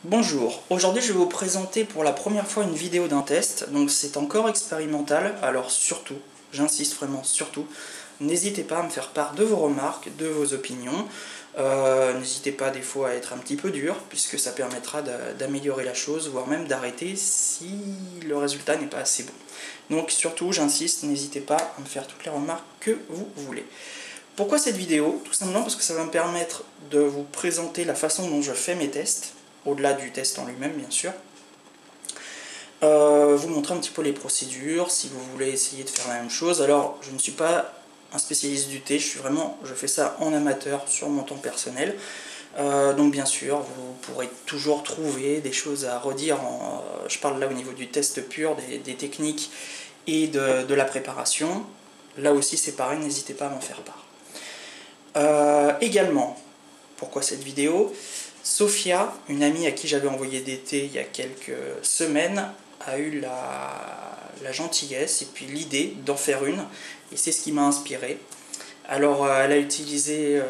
Bonjour, aujourd'hui je vais vous présenter pour la première fois une vidéo d'un test, donc c'est encore expérimental, alors surtout, j'insiste vraiment surtout, n'hésitez pas à me faire part de vos remarques, de vos opinions, n'hésitez pas des fois à être un petit peu dur, puisque ça permettra d'améliorer la chose, voire même d'arrêter si le résultat n'est pas assez bon. Donc surtout, j'insiste, n'hésitez pas à me faire toutes les remarques que vous voulez. Pourquoi cette vidéo? Tout simplement parce que ça va me permettre de vous présenter la façon dont je fais mes tests, au-delà du test en lui-même bien sûr. Vous montrer un petit peu les procédures, si vous voulez essayer de faire la même chose. Alors je ne suis pas un spécialiste du thé, je fais ça en amateur sur mon temps personnel. Donc bien sûr, vous pourrez toujours trouver des choses à redire, je parle là au niveau du test pur, des techniques et de la préparation. Là aussi c'est pareil, n'hésitez pas à m'en faire part. Également, pourquoi cette vidéo? Sophia, une amie à qui j'avais envoyé des thés il y a quelques semaines, a eu la gentillesse et puis l'idée d'en faire une, et c'est ce qui m'a inspiré. Alors elle a utilisé,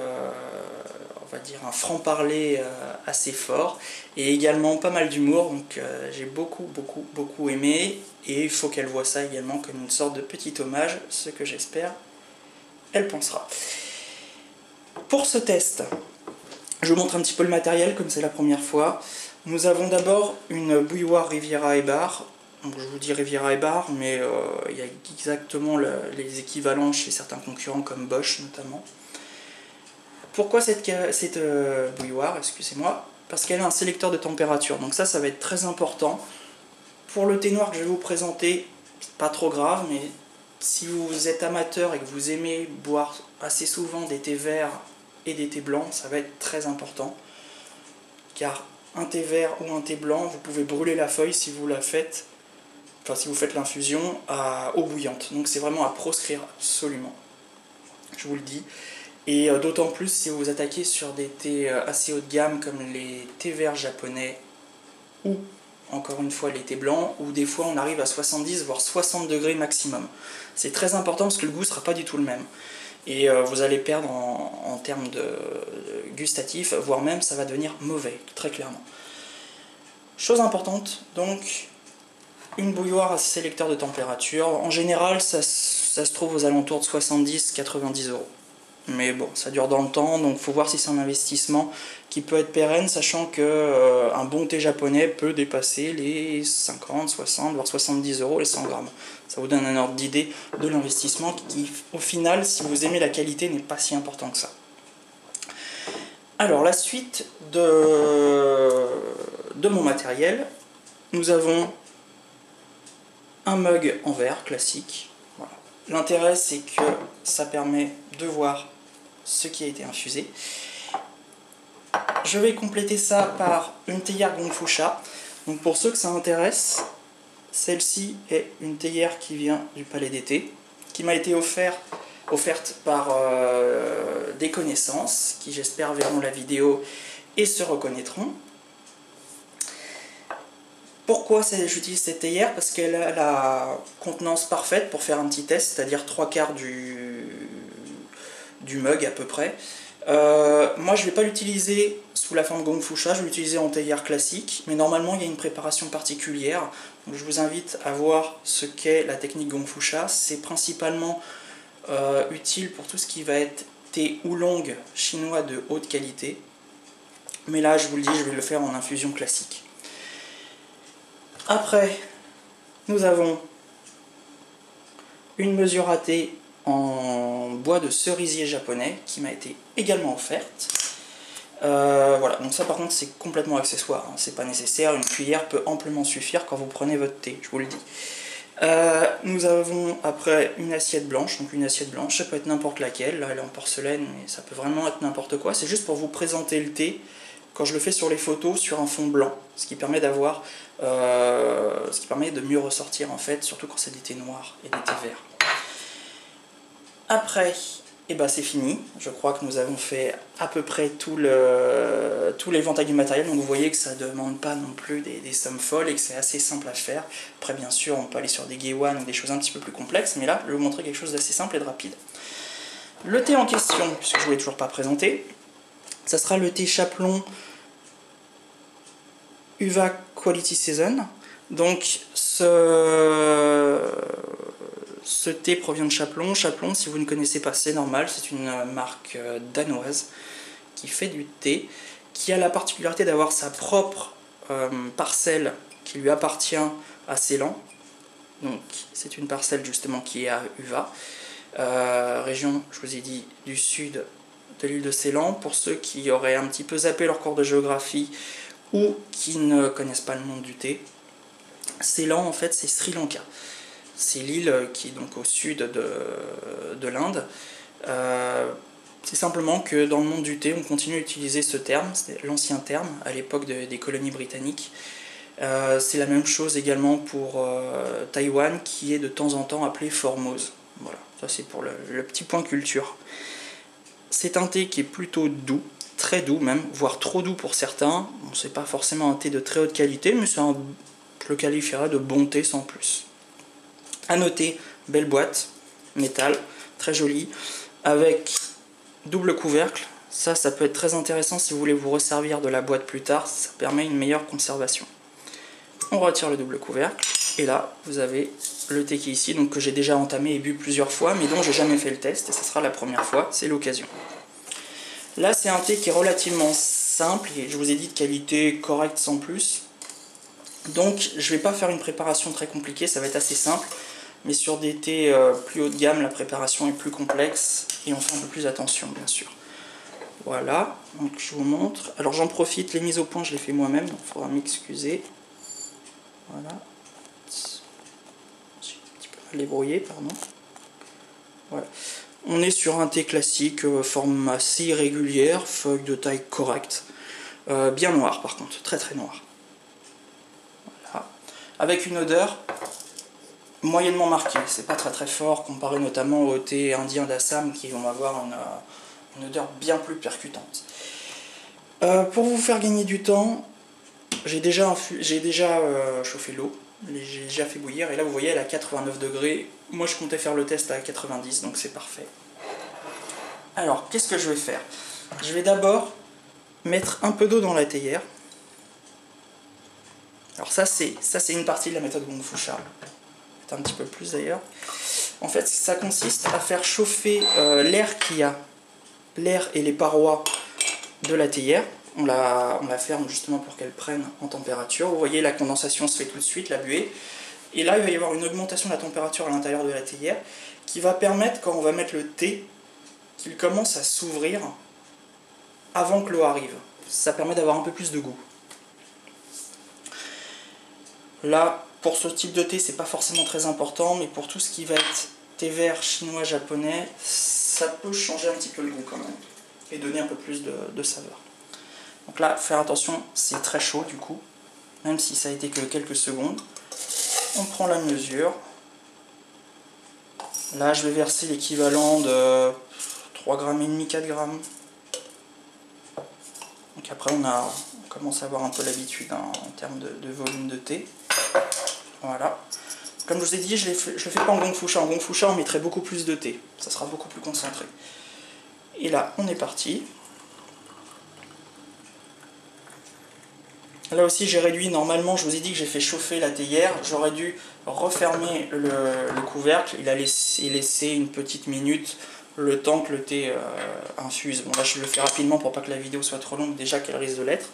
on va dire, un franc-parler assez fort, et également pas mal d'humour, donc j'ai beaucoup aimé, et il faut qu'elle voie ça également comme une sorte de petit hommage, ce que j'espère elle pensera. Pour ce test, je vous montre un petit peu le matériel, comme c'est la première fois. Nous avons d'abord une bouilloire Riviera et Bar. Donc je vous dis Riviera et Bar, mais il y a exactement les équivalents chez certains concurrents comme Bosch notamment. Pourquoi cette bouilloire, excusez-moi? Parce qu'elle a un sélecteur de température, donc ça va être très important. Pour le thé noir que je vais vous présenter, pas trop grave, mais si vous êtes amateur et que vous aimez boire assez souvent des thés verts et des thés blancs, ça va être très important, car un thé vert ou un thé blanc, vous pouvez brûler la feuille si vous faites l'infusion à eau bouillante. Donc c'est vraiment à proscrire absolument, je vous le dis. Et d'autant plus si vous vous attaquez sur des thés assez haut de gamme comme les thés verts japonais ou encore une fois les thés blancs, où des fois on arrive à 70 voire 60 degrés maximum. C'est très important parce que le goût ne sera pas du tout le même. Et vous allez perdre en termes de gustatif, voire même ça va devenir mauvais, très clairement. Chose importante, donc, une bouilloire à sélecteur de température. En général, ça se trouve aux alentours de 70-90 €. Mais bon, ça dure dans le temps, donc il faut voir si c'est un investissement qui peut être pérenne, sachant qu'un bon thé japonais peut dépasser les 50, 60, voire 70 € les 100 grammes. Ça vous donne un ordre d'idée de l'investissement qui, au final, si vous aimez la qualité, n'est pas si important que ça. Alors, la suite de mon matériel, nous avons un mug en verre classique. Voilà. L'intérêt, c'est que ça permet de voir ce qui a été infusé. Je vais compléter ça par une théière Gongfu-sha. Donc pour ceux que ça intéresse, celle-ci est une théière qui vient du Palais des Thés, qui m'a été offerte par des connaissances, qui j'espère verront la vidéo et se reconnaîtront. Pourquoi j'utilise cette théière? Parce qu'elle a la contenance parfaite pour faire un petit test, c'est-à-dire 3/4 du mug à peu près. Moi je ne vais pas l'utiliser sous la forme Gongfu-sha, je vais l'utiliser en théière classique, mais normalement il y a une préparation particulière. Donc je vous invite à voir ce qu'est la technique Gongfu-sha. C'est principalement utile pour tout ce qui va être thé oolong chinois de haute qualité. Mais là je vous le dis, je vais le faire en infusion classique. Après, nous avons une mesure à thé en bois de cerisier japonais qui m'a été également offerte. Voilà, donc ça par contre c'est complètement accessoire, hein, c'est pas nécessaire, une cuillère peut amplement suffire quand vous prenez votre thé, je vous le dis. Nous avons après une assiette blanche, donc une assiette blanche, ça peut être n'importe laquelle, là elle est en porcelaine, mais ça peut vraiment être n'importe quoi, c'est juste pour vous présenter le thé, quand je le fais sur les photos, sur un fond blanc, ce qui permet de mieux ressortir en fait, surtout quand c'est des thés noirs et des thés verts. Après, c'est fini. Je crois que nous avons fait à peu près tout l'éventail du matériel. Donc vous voyez que ça ne demande pas non plus des sommes folles et que c'est assez simple à faire. Après, bien sûr, on peut aller sur des Geiwan ou des choses un petit peu plus complexes, mais là, je vais vous montrer quelque chose d'assez simple et de rapide. Le thé en question, puisque je ne vous l'ai toujours pas présenté, ça sera le thé Chapelon Uva Quality Season. Donc ce thé provient de Chapelon. Chapelon, si vous ne connaissez pas, c'est normal, c'est une marque danoise qui fait du thé, qui a la particularité d'avoir sa propre parcelle qui lui appartient à Ceylan. Donc c'est une parcelle justement qui est à Uva, région, je vous ai dit, du sud de l'île de Ceylan. Pour ceux qui auraient un petit peu zappé leur cours de géographie ou qui ne connaissent pas le monde du thé, Ceylan en fait c'est Sri Lanka. C'est l'île qui est donc au sud de l'Inde. C'est simplement que dans le monde du thé, on continue à utiliser ce terme, c'est l'ancien terme à l'époque des colonies britanniques. C'est la même chose également pour Taïwan, qui est de temps en temps appelé Formose. Voilà, ça c'est pour le petit point culture. C'est un thé qui est plutôt doux, très doux même, voire trop doux pour certains. Bon, c'est pas forcément un thé de très haute qualité, mais je le qualifierais de bon thé sans plus. A noter, belle boîte, métal, très jolie, avec double couvercle. Ça peut être très intéressant si vous voulez vous resservir de la boîte plus tard, ça permet une meilleure conservation. On retire le double couvercle, et là, vous avez le thé qui est ici, donc que j'ai déjà entamé et bu plusieurs fois, mais dont j'ai jamais fait le test, et ça sera la première fois, c'est l'occasion. Là, c'est un thé qui est relativement simple, et je vous ai dit de qualité correcte sans plus. Donc, je ne vais pas faire une préparation très compliquée, ça va être assez simple, mais sur des thés plus haut de gamme, la préparation est plus complexe, et on fait un peu plus attention, bien sûr. Voilà, donc je vous montre. Alors j'en profite, les mises au point, je les fais moi-même, donc il faudra m'excuser. Voilà. J'ai un petit peu mal débrouillé, pardon. Voilà. On est sur un thé classique, forme assez irrégulière, feuille de taille correcte. Bien noir par contre, très très noir. Voilà. Avec une odeur moyennement marquée, c'est pas très très fort, comparé notamment au thé indien d'Assam qui vont avoir une odeur bien plus percutante. Pour vous faire gagner du temps, j'ai déjà chauffé l'eau, j'ai déjà fait bouillir, et là vous voyez elle est à 89 degrés. Moi je comptais faire le test à 90, donc c'est parfait. Alors qu'est-ce que je vais faire? Je vais d'abord mettre un peu d'eau dans la théière. Alors ça c'est une partie de la méthode Gong Fu Sha, un petit peu plus d'ailleurs. En fait ça consiste à faire chauffer l'air qu'il y a, l'air et les parois de la théière. On la ferme justement pour qu'elle prenne en température. Vous voyez, la condensation se fait tout de suite, la buée. Et là, il va y avoir une augmentation de la température à l'intérieur de la théière qui va permettre, quand on va mettre le thé, qu'il commence à s'ouvrir avant que l'eau arrive. Ça permet d'avoir un peu plus de goût. Là, pour ce type de thé, c'est pas forcément très important, mais pour tout ce qui va être thé vert chinois, japonais, ça peut changer un petit peu le goût quand même, et donner un peu plus de saveur. Donc là, faire attention, c'est très chaud du coup, même si ça a été que quelques secondes. On prend la mesure. Là, je vais verser l'équivalent de 3,5 g, 4 grammes. Donc après, on commence à avoir un peu l'habitude en termes de volume de thé. Voilà. Comme je vous ai dit, je ne le fais pas en Gong Fu Sha. En Gong Fu Sha, on mettrait beaucoup plus de thé. Ça sera beaucoup plus concentré. Et là, on est parti. Là aussi j'ai réduit, normalement je vous ai dit que j'ai fait chauffer la théière, j'aurais dû refermer le couvercle et laisser une petite minute le temps que le thé infuse. Bon là je le fais rapidement pour pas que la vidéo soit trop longue, déjà qu'elle risque de l'être.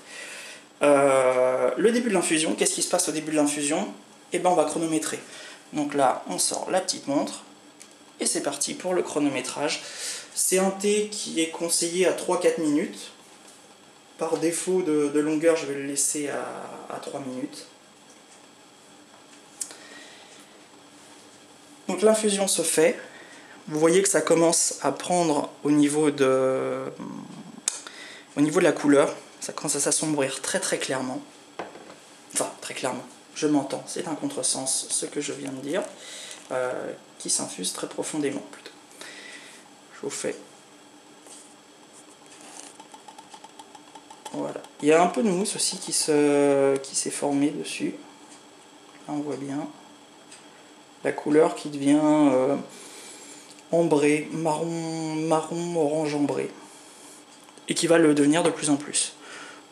Le début de l'infusion, qu'est-ce qui se passe au début de l'infusion? Eh ben on va chronométrer. Donc là on sort la petite montre et c'est parti pour le chronométrage. C'est un thé qui est conseillé à 3-4 minutes. Par défaut de longueur, je vais le laisser à 3 minutes. Donc l'infusion se fait. Vous voyez que ça commence à prendre au niveau de la couleur. Ça commence à s'assombrir très très clairement. Enfin, très clairement. Je m'entends, c'est un contresens ce que je viens de dire. Qui s'infuse très profondément plutôt. Je vous fais. Voilà. Il y a un peu de mousse aussi qui s'est formée dessus. Là on voit bien la couleur qui devient ambrée, marron orange ambré, et qui va le devenir de plus en plus.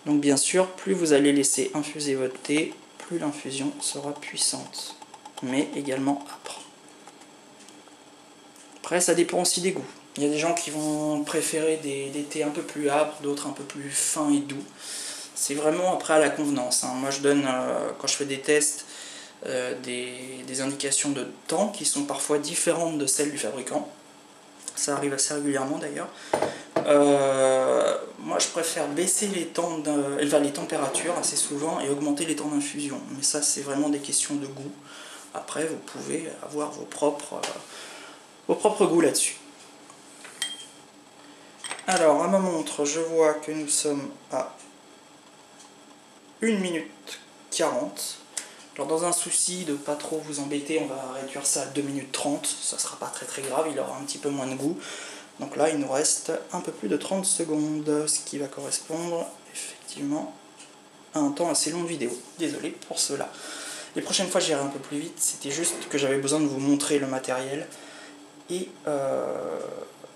Donc bien sûr, plus vous allez laisser infuser votre thé, plus l'infusion sera puissante, mais également âpre. Après, ça dépend aussi des goûts. Il y a des gens qui vont préférer des thés un peu plus âpres, d'autres un peu plus fins et doux. C'est vraiment après à la convenance, hein. Moi je donne, quand je fais des tests, des indications de temps qui sont parfois différentes de celles du fabricant. Ça arrive assez régulièrement d'ailleurs. Moi je préfère baisser les températures assez souvent et augmenter les temps d'infusion. Mais ça c'est vraiment des questions de goût. Après vous pouvez avoir vos propres goûts là-dessus. Alors à ma montre je vois que nous sommes à 1 minute 40. Alors dans un souci de pas trop vous embêter, on va réduire ça à 2 minutes 30. Ça sera pas très grave, il aura un petit peu moins de goût. Donc là, il nous reste un peu plus de 30 secondes, ce qui va correspondre effectivement à un temps assez long de vidéo. Désolé pour cela. Les prochaines fois, j'irai un peu plus vite. C'était juste que j'avais besoin de vous montrer le matériel et la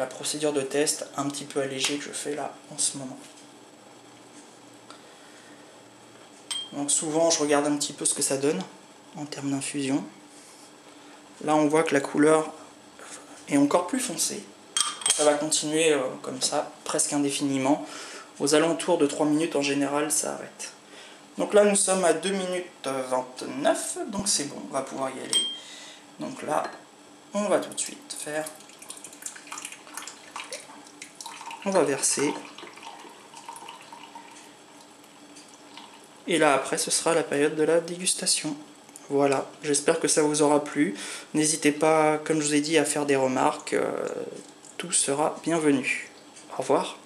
procédure de test un petit peu allégée que je fais là en ce moment. Donc souvent, je regarde un petit peu ce que ça donne en termes d'infusion. Là, on voit que la couleur est encore plus foncée. Ça va continuer comme ça, presque indéfiniment. Aux alentours de 3 minutes, en général, ça arrête. Donc là, nous sommes à 2 minutes 29, donc c'est bon, on va pouvoir y aller. Donc là, on va tout de suite faire... On va verser. Et là, après, ce sera la période de la dégustation. Voilà, j'espère que ça vous aura plu. N'hésitez pas, comme je vous ai dit, à faire des remarques. Tout sera bienvenu. Au revoir.